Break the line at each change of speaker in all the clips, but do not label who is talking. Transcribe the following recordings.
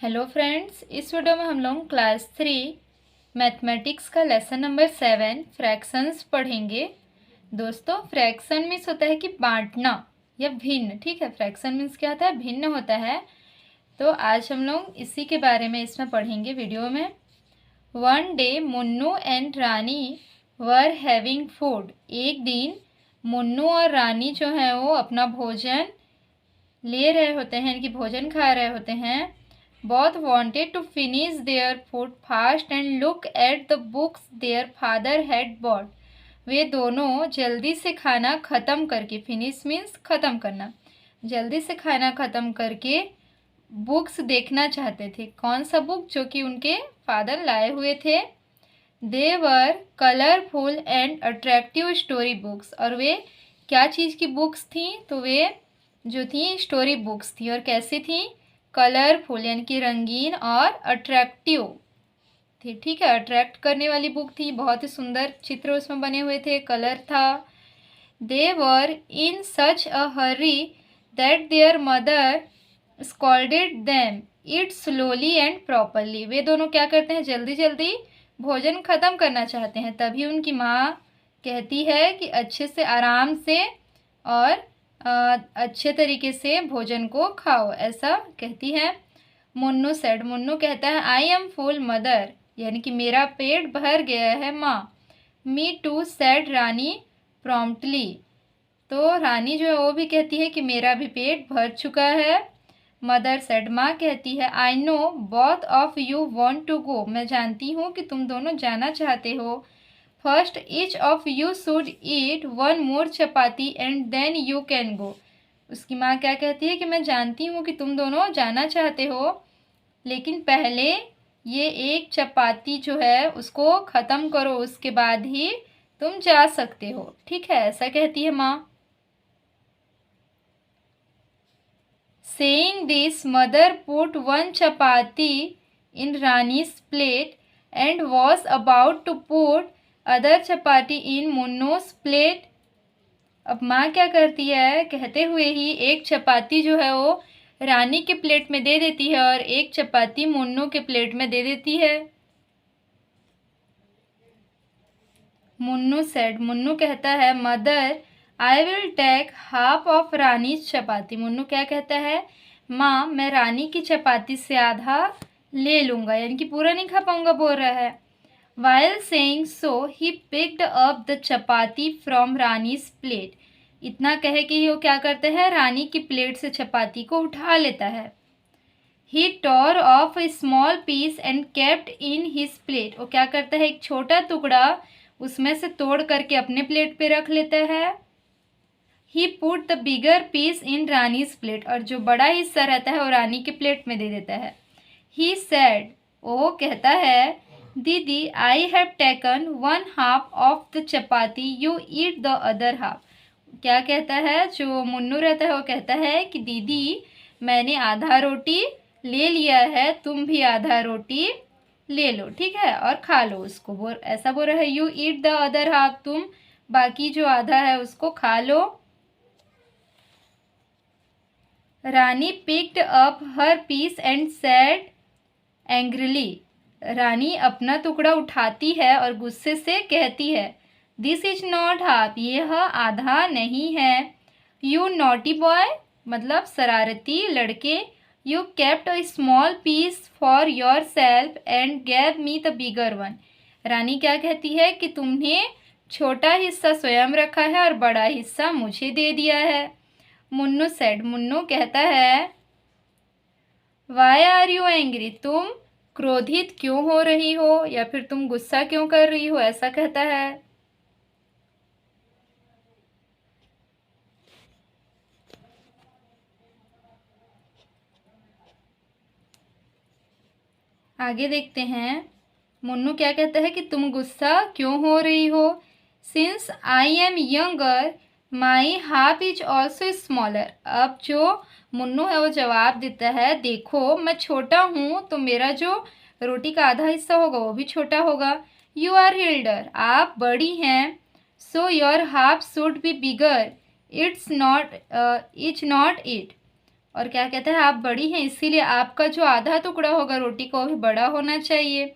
Hello friends, इस video में हम लोग क्लास 3 मैथमेटिक्स का लेसन नंबर 7 फ्रैक्शंस पढ़ेंगे। दोस्तों, फ्रैक्शन मीन्स होता है कि बांटना या भिन्न। ठीक है, फ्रैक्शन मीन्स क्या होता है? भिन्न होता है। तो आज हम लोग इसी के बारे में इसमें पढ़ेंगे वीडियो में। One day Munnu and Rani were having food. एक दिन मुन्नू और रानी जो है वो अपना भोजन ले रहे होते हैं, यानी कि भोजन खा रहे होते हैं। Both wanted to finish their food fast and look at the books their father had bought. वे दोनों जल्दी से खाना ख़त्म करके, फिनिश मीन्स ख़त्म करना, जल्दी से खाना ख़त्म करके बुक्स देखना चाहते थे। कौन सा बुक? जो कि उनके फादर लाए हुए थे। They were colourful and attractive story books. और वे क्या चीज़ की बुक्स थी? तो वे जो थी स्टोरी बुक्स थी। और कैसी थी? कलरफुल यानी कि रंगीन और अट्रैक्टिव थी। ठीक है, अट्रैक्ट करने वाली बुक थी। बहुत ही सुंदर चित्र उसमें बने हुए थे, कलर था। They were in such a hurry that their mother scolded them eat slowly and properly. वे दोनों क्या करते हैं? जल्दी जल्दी भोजन ख़त्म करना चाहते हैं। तभी उनकी माँ कहती है कि अच्छे से, आराम से और अच्छे तरीके से भोजन को खाओ, ऐसा कहती है। मुन्नू सेड, मुन्नू कहता है, आई एम फुल मदर, यानी कि मेरा पेट भर गया है माँ। Me too said Rani promptly. तो रानी जो है वो भी कहती है कि मेरा भी पेट भर चुका है। मदर सेड, माँ कहती है, I know both of you want to go. मैं जानती हूँ कि तुम दोनों जाना चाहते हो। First each of you should eat one more chapati and then you can go. उसकी माँ क्या कहती है कि मैं जानती हूँ कि तुम दोनों जाना चाहते हो, लेकिन पहले ये एक चपाती जो है उसको ख़त्म करो, उसके बाद ही तुम जा सकते हो। ठीक है, ऐसा कहती है माँ। Saying this mother put one chapati in Rani's plate and was about to put other chapati in Munno's plate. अब माँ क्या करती है? कहते हुए ही एक चपाती जो है वो रानी के प्लेट में दे देती है और एक चपाती मुन्नू के प्लेट में दे देती है। मुन्नू सेड, मुन्नू कहता है, mother I will take half of Rani's chapati. Munnu क्या कहता है? माँ, मैं रानी की चपाती से आधा ले लूँगा, यानी कि पूरा नहीं खा पाऊँगा बोल रहा है। While saying so, he picked up the chapati from रानी's plate. इतना कहे कि वो क्या करते हैं? रानी की प्लेट से चपाती को उठा लेता है। He tore off a small piece and kept in his plate. वो क्या करता है? एक छोटा टुकड़ा उसमें से तोड़ करके अपने प्लेट पे रख लेता है। He put the bigger piece in रानी's plate. और जो बड़ा हिस्सा रहता है वो रानी के प्लेट में दे देता है। He said, वो कहता है, दीदी, I have taken one half of the chapati, you eat the other half. क्या कहता है? जो मुन्नू रहता है वो कहता है कि दीदी, मैंने आधा रोटी ले लिया है, तुम भी आधा रोटी ले लो, ठीक है, और खा लो उसको। ऐसा बोल रहा है, you eat the other half, तुम बाकी जो आधा है उसको खा लो। Rani picked up her piece and said angrily. Rani अपना टुकड़ा उठाती है और गुस्से से कहती है, दिस इज नॉट हाफ, यह आधा नहीं है। यू नॉटी बॉय, मतलब शरारती लड़के। You kept a small piece for yourself and gave me the bigger one. Rani क्या कहती है कि तुमने छोटा हिस्सा स्वयं रखा है और बड़ा हिस्सा मुझे दे दिया है। मुन्नू सेड, मुन्नू कहता है, वाई आर यू एंग्री, तुम क्रोधित क्यों हो रही हो, या फिर तुम गुस्सा क्यों कर रही हो, ऐसा कहता है। आगे देखते हैं, मुन्नू क्या कहता है कि तुम गुस्सा क्यों हो रही हो। Since I am younger my half is also smaller. अब जो मुन्नू है वो जवाब देता है, देखो मैं छोटा हूँ तो मेरा जो रोटी का आधा हिस्सा होगा वो भी छोटा होगा। यू आर एल्डर, आप बड़ी हैं, so your half should be bigger, it's not is not it. और क्या कहता है, आप बड़ी हैं इसीलिए आपका जो आधा टुकड़ा होगा रोटी का वो भी बड़ा होना चाहिए।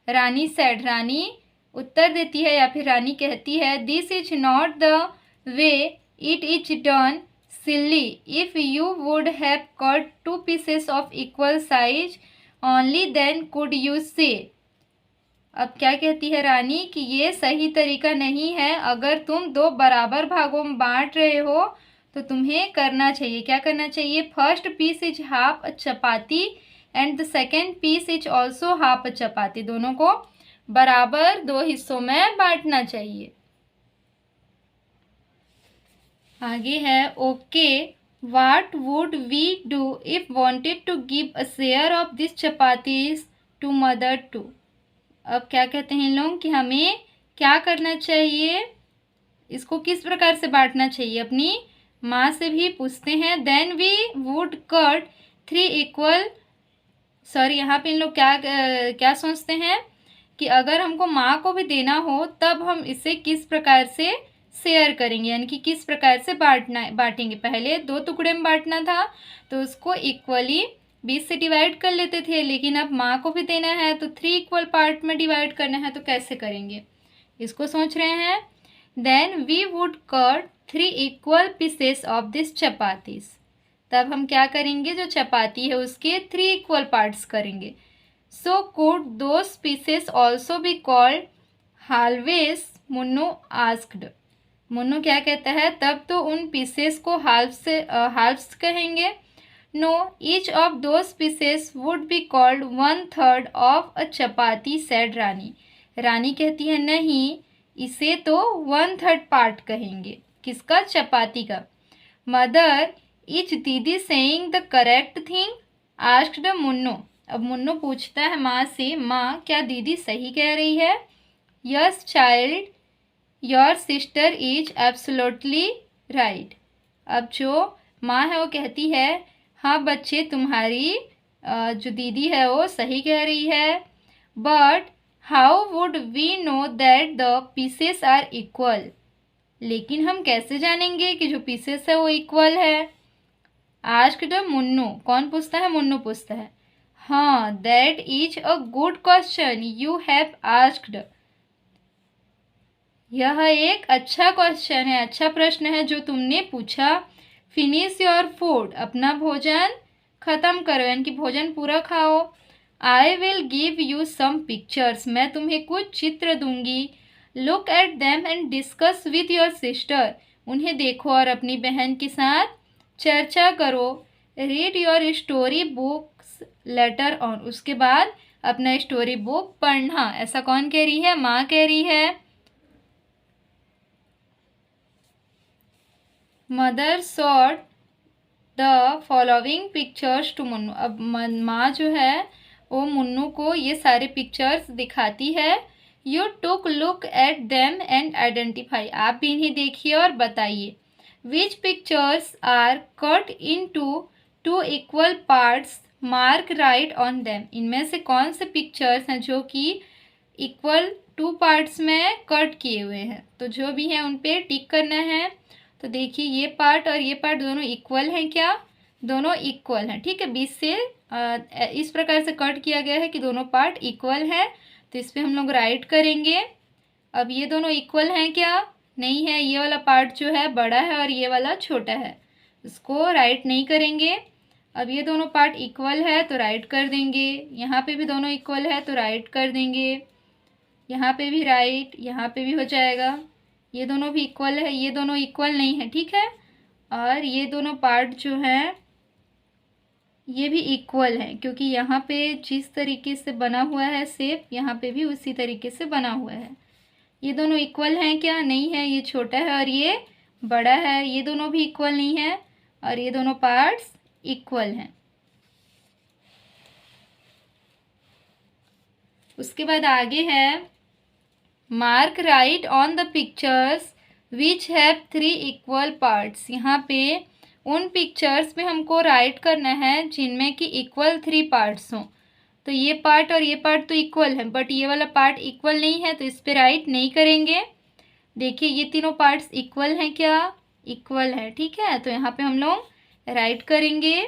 रानी सेड, रानी उत्तर देती है या फिर रानी कहती है, this is not the way it is done silly, if you would have cut 2 pieces of equal size only then could you say. अब क्या कहती है रानी कि ये सही तरीका नहीं है, अगर तुम 2 बराबर भागों में बांट रहे हो तो तुम्हें करना चाहिए, क्या करना चाहिए, first piece is half a chapati and the second piece is also half a chapati, दोनों को बराबर 2 हिस्सों में बांटना चाहिए। आगे है, okay what would we do if wanted to give a share of this chapatis to mother too. अब क्या कहते हैं लोग कि हमें क्या करना चाहिए, इसको किस प्रकार से बांटना चाहिए, अपनी माँ से भी पूछते हैं। Then we would cut 3 equal, sorry यहाँ पे इन लोग क्या सोचते हैं कि अगर हमको माँ को भी देना हो तब हम इसे किस प्रकार से शेयर करेंगे, यानी कि किस प्रकार से बांटेंगे। पहले 2 टुकड़े में बांटना था तो उसको इक्वली 20 से डिवाइड कर लेते थे, लेकिन अब माँ को भी देना है तो 3 इक्वल पार्ट में डिवाइड करना है, तो कैसे करेंगे, इसको सोच रहे हैं। Then we would cut 3 equal pieces of this chapatis, तब हम क्या करेंगे, जो चपाती है उसके 3 इक्वल पार्ट्स करेंगे। So could those pieces also be called halves, Munnu asked. Munnu क्या कहता है, तब तो उन पीसेस को हाल्व्स कहेंगे। No, each of those pieces would be called 1/3 of a chapati, said Rani. Rani कहती है नहीं, इसे तो 1/3 पार्ट कहेंगे, किसका, चपाती का। मदर, इज दीदी saying the correct thing, asked Munnu. अब मुन्नू पूछता है माँ से, माँ क्या दीदी सही कह रही है। Yes child, your sister is absolutely right. अब जो माँ है वो कहती है, हाँ बच्चे तुम्हारी जो दीदी है वो सही कह रही है। But how would we know that the pieces are equal, लेकिन हम कैसे जानेंगे कि जो पीसेस है वो इक्वल है। आस्क्ड मुन्नू, कौन पूछता है, मुन्नू पूछता है। हाँ, that is a good question you have asked, यह एक अच्छा क्वेश्चन है, अच्छा प्रश्न है जो तुमने पूछा। फिनिश योर फूड, अपना भोजन खत्म करो, यानी कि भोजन पूरा खाओ। I will give you some pictures, मैं तुम्हें कुछ चित्र दूंगी। Look at them and discuss with your sister, उन्हें देखो और अपनी बहन के साथ चर्चा करो। Read your story books later on, उसके बाद अपना स्टोरी बुक पढ़ना। ऐसा कौन कह रही है, माँ कह रही है। Mother shot the following pictures to Munnu, अब माँ जो है वो मुन्नू को ये सारे पिक्चर्स दिखाती है। You took look at them and identify, आप भी इन्हें देखिए और बताइए। Which pictures are cut in two equal parts, mark right on them, इनमें से कौन से पिक्चर्स हैं जो कि इक्वल 2 पार्ट्स में कट किए हुए हैं, तो जो भी हैं उन पे टिक करना है। तो देखिए ये पार्ट और ये पार्ट दोनों इक्वल हैं क्या, दोनों इक्वल हैं, ठीक है। 20 से इस प्रकार से कट किया गया है कि दोनों पार्ट इक्वल है, तो इस पर हम लोग राइट करेंगे। अब ये दोनों इक्वल हैं क्या, नहीं है, ये वाला पार्ट जो है बड़ा है और ये वाला छोटा है, इसको राइट नहीं करेंगे। अब ये दोनों पार्ट इक्वल है तो राइट कर देंगे, यहाँ पे भी दोनों इक्वल है तो राइट कर देंगे, यहाँ पे भी राइट, यहाँ पे भी हो जाएगा। ये दोनों भी इक्वल है, ये दोनों इक्वल नहीं है, ठीक है। और ये दोनों पार्ट जो हैं ये भी इक्वल है, क्योंकि यहाँ पे जिस तरीके से बना हुआ है शेप, यहाँ पे भी उसी तरीके से बना हुआ है। ये दोनों इक्वल हैं क्या, नहीं है, ये छोटा है और ये बड़ा है, ये दोनों भी इक्वल नहीं है, और ये दोनों पार्ट्स इक्वल हैं। उसके बाद आगे है, mark right on the pictures which have 3 equal parts, यहाँ पे उन पिक्चर्स में हमको राइट करना है जिनमें कि इक्वल 3 पार्ट्स हों। तो ये पार्ट और ये पार्ट तो इक्वल है, बट ये वाला पार्ट इक्वल नहीं है, तो इस पर राइट नहीं करेंगे। देखिए ये तीनों पार्ट्स इक्वल हैं क्या, इक्वल है, ठीक है, तो यहाँ पे हम लोग राइट करेंगे।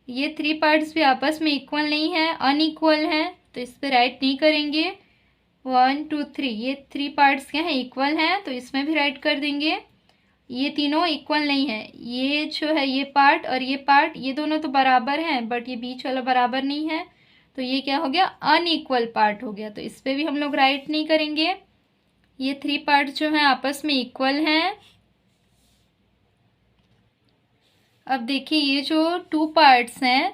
ये 3 पार्ट्स भी आपस में इक्वल नहीं है, अनइक्वल हैं, तो इस पर राइट नहीं करेंगे। 1 2 3 ये 3 पार्ट्स क्या हैं, इक्वल हैं, तो इसमें भी राइट कर देंगे। ये तीनों इक्वल नहीं है, ये जो है ये पार्ट और ये पार्ट, ये दोनों तो बराबर हैं बट ये बीच वाला बराबर नहीं है, तो ये क्या हो गया, अनइक्वल पार्ट हो गया, तो इस पर भी हम लोग राइट नहीं करेंगे। ये 3 पार्ट जो हैं आपस में इक्वल हैं। अब देखिए ये जो 2 पार्ट्स हैं,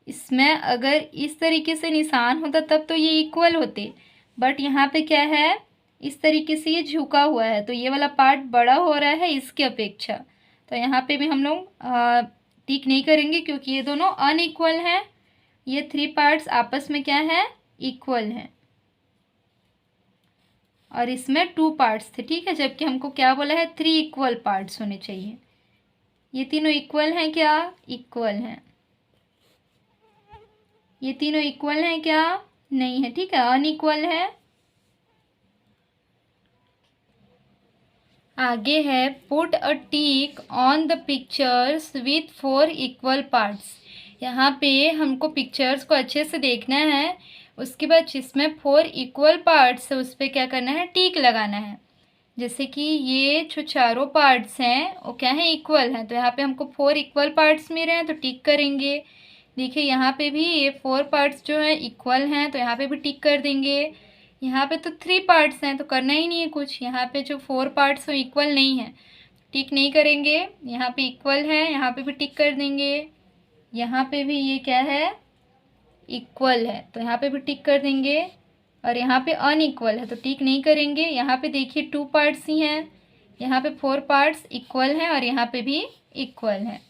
इसमें अगर इस तरीके से निशान होता तब तो ये इक्वल होते, बट यहाँ पे क्या है, इस तरीके से ये झुका हुआ है, तो ये वाला पार्ट बड़ा हो रहा है इसके अपेक्षा, तो यहाँ पे भी हम लोग टिक नहीं करेंगे क्योंकि ये दोनों अनइक्वल हैं। ये 3 पार्ट्स आपस में क्या है, इक्वल हैं, और इसमें 2 पार्ट्स थे, ठीक है, जबकि हमको क्या बोला है, 3 इक्वल पार्ट्स होने चाहिए। ये तीनों इक्वल हैं क्या, इक्वल हैं। ये तीनों इक्वल हैं क्या, नहीं है, ठीक है, अनइक्वल है। आगे है put a tick on the pictures with 4 equal parts. यहाँ पे हमको पिक्चर्स को अच्छे से देखना है, उसके बाद जिसमें 4 इक्वल पार्ट्स है उस पर क्या करना है, टिक लगाना है। जैसे कि ये जो चारों पार्ट्स हैं वो क्या है, इक्वल हैं, तो यहाँ पे हमको 4 इक्वल पार्ट्स मिल रहे हैं तो टिक करेंगे। देखिए यहाँ पे भी ये 4 पार्ट्स जो है इक्वल हैं, तो यहाँ पे भी टिक कर देंगे। यहाँ पे तो 3 पार्ट्स हैं तो करना ही नहीं है कुछ, यहाँ पे जो 4 पार्ट्स वो इक्वल नहीं है, टिक नहीं करेंगे। यहाँ पे इक्वल है, यहाँ पे भी टिक कर देंगे। यहाँ पे भी ये क्या है, इक्वल है, तो यहाँ पे भी टिक कर देंगे। और यहाँ पे अनइक्वल है तो टिक नहीं करेंगे। यहाँ पे देखिए 2 पार्ट्स ही हैं, यहाँ पे 4 पार्ट्स इक्वल हैं और यहाँ पे भी इक्वल हैं।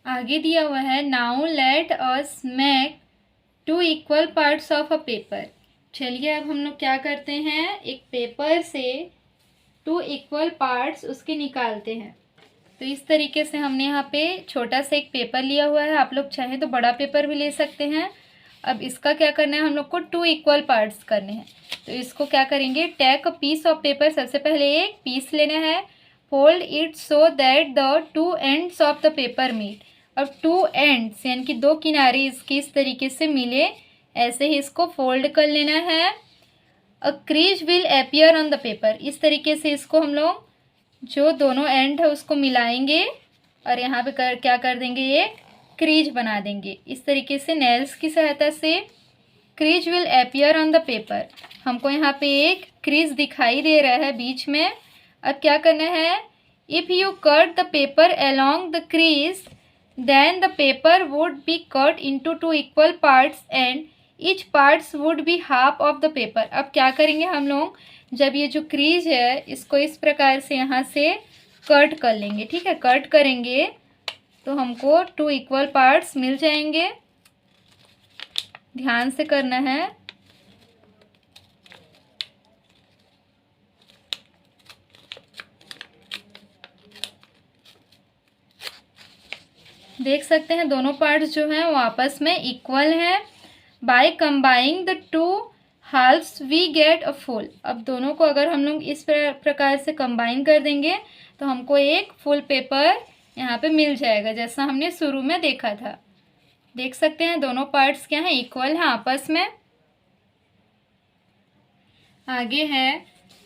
आगे दिया हुआ है now let us make 2 equal parts of a paper. चलिए अब हम लोग क्या करते हैं, एक पेपर से 2 इक्वल पार्ट्स उसके निकालते हैं। तो इस तरीके से हमने यहाँ पे छोटा सा एक पेपर लिया हुआ है, आप लोग चाहें तो बड़ा पेपर भी ले सकते हैं। अब इसका क्या करना है, हम लोग को 2 इक्वल पार्ट्स करने हैं, तो इसको क्या करेंगे, take a piece of paper, सबसे पहले एक पीस लेना है, fold it so that the 2 ends of the paper meet. अब 2 एंड्स यानी कि 2 किनारे इसके इस तरीके से मिले, ऐसे ही इसको फोल्ड कर लेना है। A crease will appear on the paper, इस तरीके से इसको हम लोग जो दोनों एंड है उसको मिलाएंगे और यहाँ पे क्या कर देंगे, ये क्रीज बना देंगे। इस तरीके से नेल्स की सहायता से crease will appear on the paper. हमको यहाँ पे एक क्रीज दिखाई दे रहा है बीच में। अब क्या करना है, if you cut the paper along the crease then the paper would be cut into 2 equal parts and each parts would be half of the paper. अब क्या करेंगे हम लोग, जब ये जो क्रीज है इसको इस प्रकार से यहाँ से कट कर लेंगे, ठीक है, कट करेंगे तो हमको 2 इक्वल पार्ट्स मिल जाएंगे। ध्यान से करना है। देख सकते हैं दोनों पार्ट्स जो हैं वो आपस में इक्वल हैं। By combining the 2 halves we get a full. अब दोनों को अगर हम लोग इस प्रकार से कंबाइन कर देंगे तो हमको एक फुल पेपर यहाँ पे मिल जाएगा, जैसा हमने शुरू में देखा था। देख सकते हैं दोनों पार्ट्स क्या हैं, इक्वल हैं आपस में। आगे है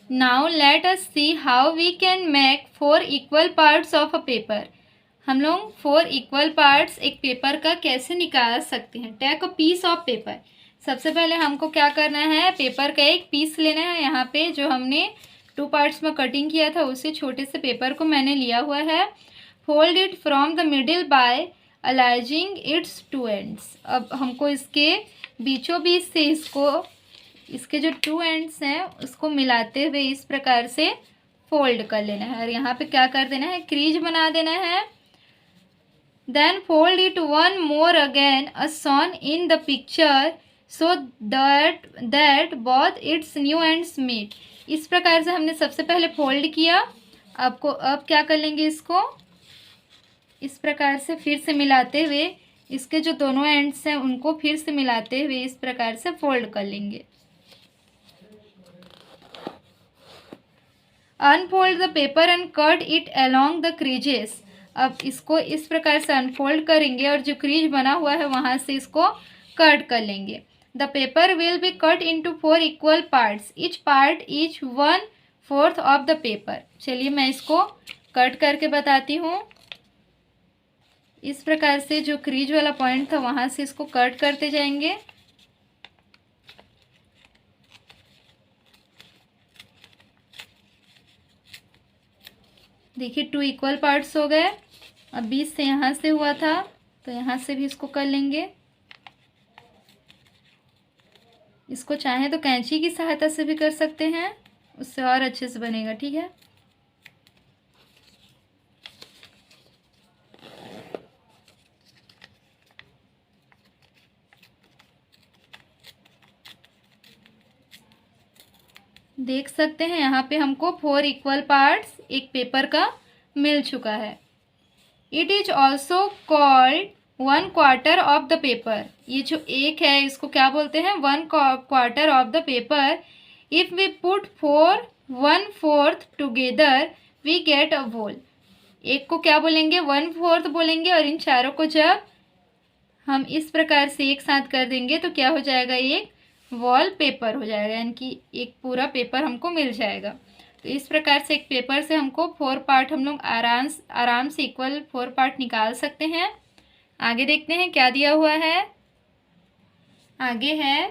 now let us see how we can make 4 equal parts of a paper. हम लोग 4 इक्वल पार्ट्स एक पेपर का कैसे निकाल सकते हैं। Take a piece of paper, सबसे पहले हमको क्या करना है, पेपर का एक पीस लेना है। यहाँ पे जो हमने 2 पार्ट्स में कटिंग किया था उसी छोटे से पेपर को मैंने लिया हुआ है। Fold it from the middle by aligning its 2 ends. अब हमको इसके बीचों बीच से इसके जो 2 एंड्स हैं उसको मिलाते हुए इस प्रकार से फोल्ड कर लेना है और यहाँ पे क्या कर देना है, क्रीज बना देना है। Then fold it one more again as shown in the picture so that both its new ends meet। इस प्रकार से हमने सबसे पहले फोल्ड किया। अब क्या कर लेंगे, इसको इस प्रकार से फिर से मिलाते हुए इसके जो दोनों एंड्स हैं उनको फिर से मिलाते हुए इस प्रकार से फोल्ड कर लेंगे। Unfold the paper and cut it along the creases. अब इसको इस प्रकार से अनफोल्ड करेंगे और जो क्रीज बना हुआ है वहाँ से इसको कट कर लेंगे। The paper will be cut into 4 equal parts, each part each 1/4 of the paper. चलिए मैं इसको कट करके बताती हूँ। इस प्रकार से जो क्रीज वाला पॉइंट था वहाँ से इसको कट करते जाएंगे। देखिए 2 इक्वल पार्ट्स हो गए। अब 20 से यहाँ से हुआ था तो यहाँ से भी इसको कर लेंगे। इसको चाहे तो कैंची की सहायता से भी कर सकते हैं, उससे और अच्छे से बनेगा। ठीक है, देख सकते हैं यहाँ पे हमको 4 इक्वल पार्ट्स एक पेपर का मिल चुका है। It is also called 1/4 of the paper. ये जो एक है इसको क्या बोलते हैं? 1/4 of the paper. If we put 4 1/4 together we get a whole. एक को क्या बोलेंगे? 1/4 बोलेंगे, और इन चारों को जब हम इस प्रकार से एक साथ कर देंगे तो क्या हो जाएगा? एक वॉल पेपर हो जाएगा, यानी कि एक पूरा पेपर हमको मिल जाएगा। तो इस प्रकार से एक पेपर से हमको 4 पार्ट हम लोग आराम से इक्वल 4 पार्ट निकाल सकते हैं। आगे देखते हैं क्या दिया हुआ है। आगे है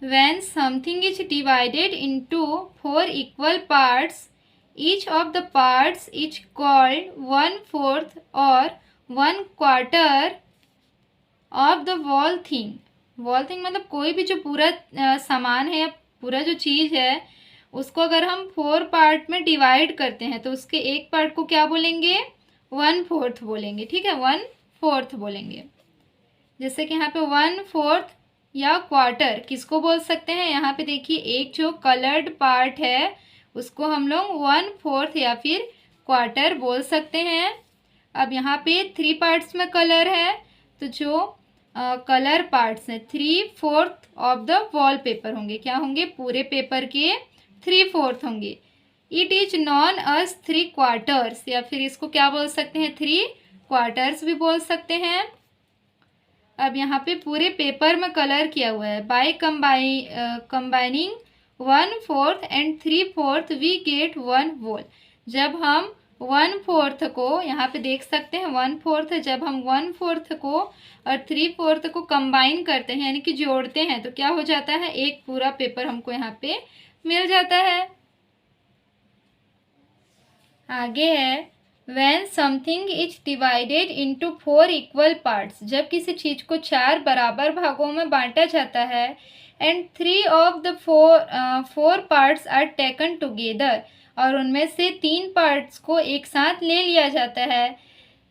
when something is divided into 4 equal parts, each of the parts is called 1/4 और 1/4 of the wall thing. Wall thing मतलब कोई भी जो पूरा सामान है, पूरा जो चीज़ है, उसको अगर हम 4 पार्ट में डिवाइड करते हैं तो उसके एक पार्ट को क्या बोलेंगे? 1/4 बोलेंगे। ठीक है, 1/4 बोलेंगे। जैसे कि यहाँ पे 1/4 या क्वार्टर किसको बोल सकते हैं? यहाँ पे देखिए एक जो कलर्ड पार्ट है उसको हम लोग 1/4 या फिर क्वार्टर बोल सकते हैं। अब यहाँ पे 3 पार्ट्स में कलर है तो जो कलर पार्ट्स हैं 3/4 ऑफ द वॉल पेपर होंगे। क्या होंगे? पूरे पेपर के 3/4 होंगे। It is non us 3 quarters, या फिर इसको क्या बोल सकते हैं? 3 क्वार्टर्स भी बोल सकते हैं। अब यहाँ पे पूरे पेपर में कलर किया हुआ है। By combining 1/4 and 3/4 we get 1 whole. जब हम 1/4 को यहाँ पे देख सकते हैं 1/4, जब हम 1/4 को और 3/4 को कंबाइन करते हैं यानी कि जोड़ते हैं तो क्या हो जाता है? एक पूरा पेपर हमको यहाँ पे मिल जाता है। आगे है when something is divided into 4 equal parts. जब किसी चीज को 4 बराबर भागों में बांटा जाता है and 3 of the 4 parts are taken together, और उनमें से 3 पार्ट्स को एक साथ ले लिया जाता है,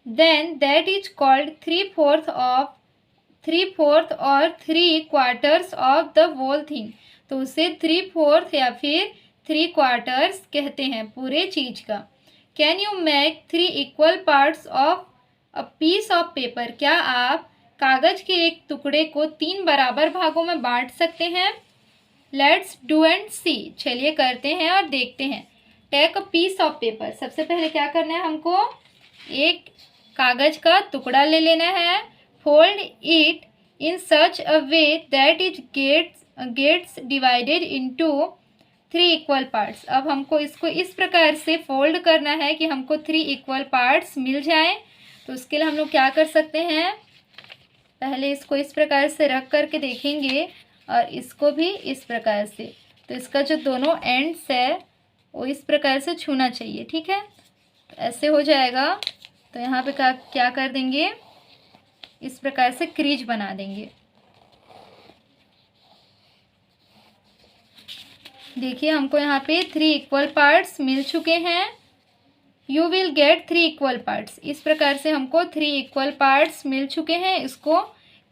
देन दैट इज कॉल्ड 3/4 और 3 quarters of the whole thing. तो उसे 3/4 या फिर 3 क्वार्टर्स कहते हैं पूरे चीज का। Can you make 3 equal parts of a piece of paper. क्या आप कागज के एक टुकड़े को 3 बराबर भागों में बांट सकते हैं? Let's do and see. चलिए करते हैं और देखते हैं। Take a piece of paper. सबसे पहले क्या करना है? हमको एक कागज का टुकड़ा ले लेना है। Fold it in such a way that it gets divided into 3 equal parts. अब हमको इसको इस प्रकार से फोल्ड करना है कि हमको 3 इक्वल पार्ट्स मिल जाएं। तो उसके लिए हम लोग क्या कर सकते हैं? पहले इसको इस प्रकार से रख करके देखेंगे और इसको भी इस प्रकार से। तो इसका जो दोनों एंड्स है वो इस प्रकार से छूना चाहिए। ठीक है, तो ऐसे हो जाएगा। तो यहाँ पे क्या कर देंगे? इस प्रकार से क्रीज बना देंगे। देखिए हमको यहाँ पे 3 इक्वल पार्ट्स मिल चुके हैं। You will get 3 equal parts. इस प्रकार से हमको 3 इक्वल पार्ट्स मिल चुके हैं। इसको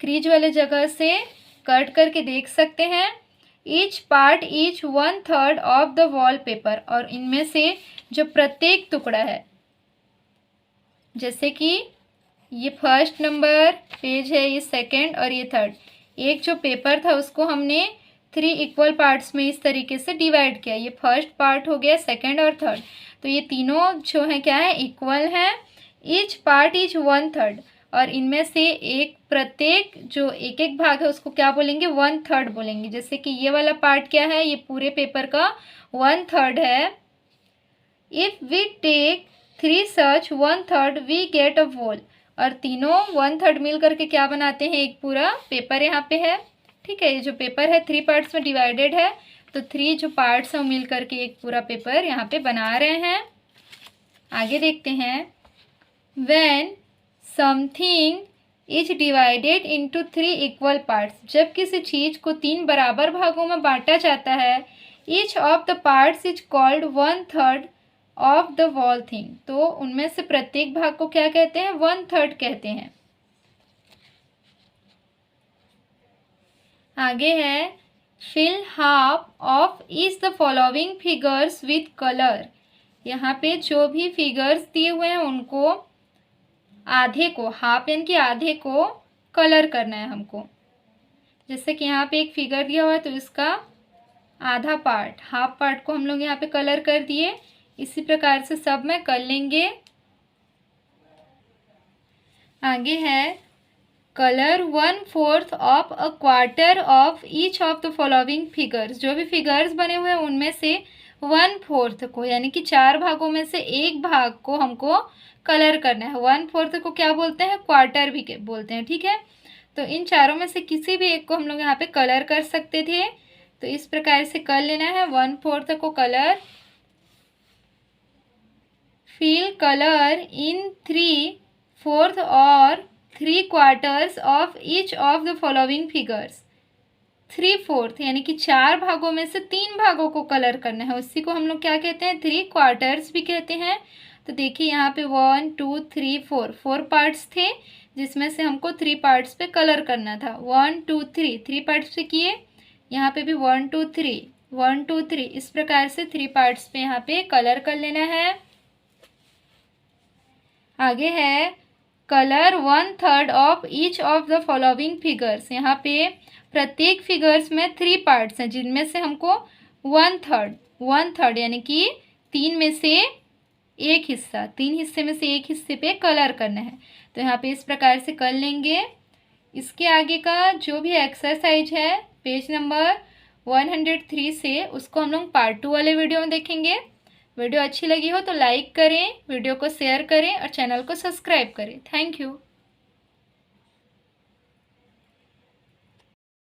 क्रीज वाले जगह से कट करके देख सकते हैं। Each part each 1/3 of the wall paper, और इनमें से जो प्रत्येक टुकड़ा है, जैसे कि ये फर्स्ट नंबर पेज है, ये सेकंड और ये थर्ड, एक जो पेपर था उसको हमने 3 इक्वल पार्ट्स में इस तरीके से डिवाइड किया। ये फर्स्ट पार्ट हो गया, सेकंड और थर्ड, तो ये तीनों जो है क्या है, इक्वल है। ईच पार्ट इज 1/3, और इनमें से एक प्रत्येक जो एक एक भाग है उसको क्या बोलेंगे, 1/3 बोलेंगे। जैसे कि ये वाला पार्ट क्या है, ये पूरे पेपर का 1/3 है। If we take 3 such 1/3 we get a whole, और तीनों 1/3 मिल करके क्या बनाते हैं, एक पूरा पेपर यहाँ पे है। ठीक है, ये जो पेपर है 3 पार्ट्स में डिवाइडेड है, तो 3 जो पार्ट्स हैं मिल करके एक पूरा पेपर यहाँ पे बना रहे हैं। आगे देखते हैं, when something is divided into 3 equal parts, जब किसी चीज को 3 बराबर भागों में बांटा जाता है, each of the parts is called 1/3 of the wall thing, तो उनमें से प्रत्येक भाग को क्या कहते हैं, 1/3 कहते हैं। आगे है, fill half of each the following figures with colour, यहाँ पे जो भी फिगर्स दिए हुए हैं उनको आधे को, हाफ यानी कि आधे को कलर करना है हमको। जैसे कि यहाँ पे एक फिगर दिया हुआ है, तो इसका आधा पार्ट, हाफ पार्ट को हम लोग यहाँ पे कलर कर दिए। इसी प्रकार से सब में कर लेंगे। आगे है, colour 1/4 of a quarter of each of the following figures, जो भी फिगर्स बने हुए हैं उनमें से 1/4 को, यानी कि 4 भागों में से एक भाग को हमको कलर करना है। 1/4 को क्या बोलते हैं, क्वार्टर भी बोलते हैं। ठीक है, तो इन चारों में से किसी भी एक को हम लोग यहाँ पे कलर कर सकते थे, तो इस प्रकार से कर लेना है। 1/4 को कलर, फिल कलर इन 3/4 और 3/4 of each of the following figures. 3/4 यानी कि 4 भागों में से 3 भागों को कलर करना है, उसी को हम लोग क्या कहते हैं, 3/4 भी कहते हैं। तो देखिए यहाँ पे 1 2 3 4 पार्ट्स थे, जिसमें से हमको 3 पार्ट्स पे कलर करना था। 1 2 3 पार्ट्स पे किए, यहाँ पे भी 1 2 3 इस प्रकार से 3 पार्ट्स पे यहाँ पे कलर कर लेना है। आगे है, colour 1/3 of each of the following figures, यहाँ पे प्रत्येक फिगर्स में 3 पार्ट्स हैं, जिनमें से हमको 1/3 यानी कि 3 में से एक हिस्सा, 3 हिस्से में से एक हिस्से पे कलर करना है। तो यहाँ पे इस प्रकार से कर लेंगे। इसके आगे का जो भी एक्सरसाइज है पेज नंबर 103 से, उसको हम लोग पार्ट 2 वाले वीडियो में देखेंगे। वीडियो अच्छी लगी हो तो लाइक करें, वीडियो को शेयर करें और चैनल को सब्सक्राइब करें। Thank you.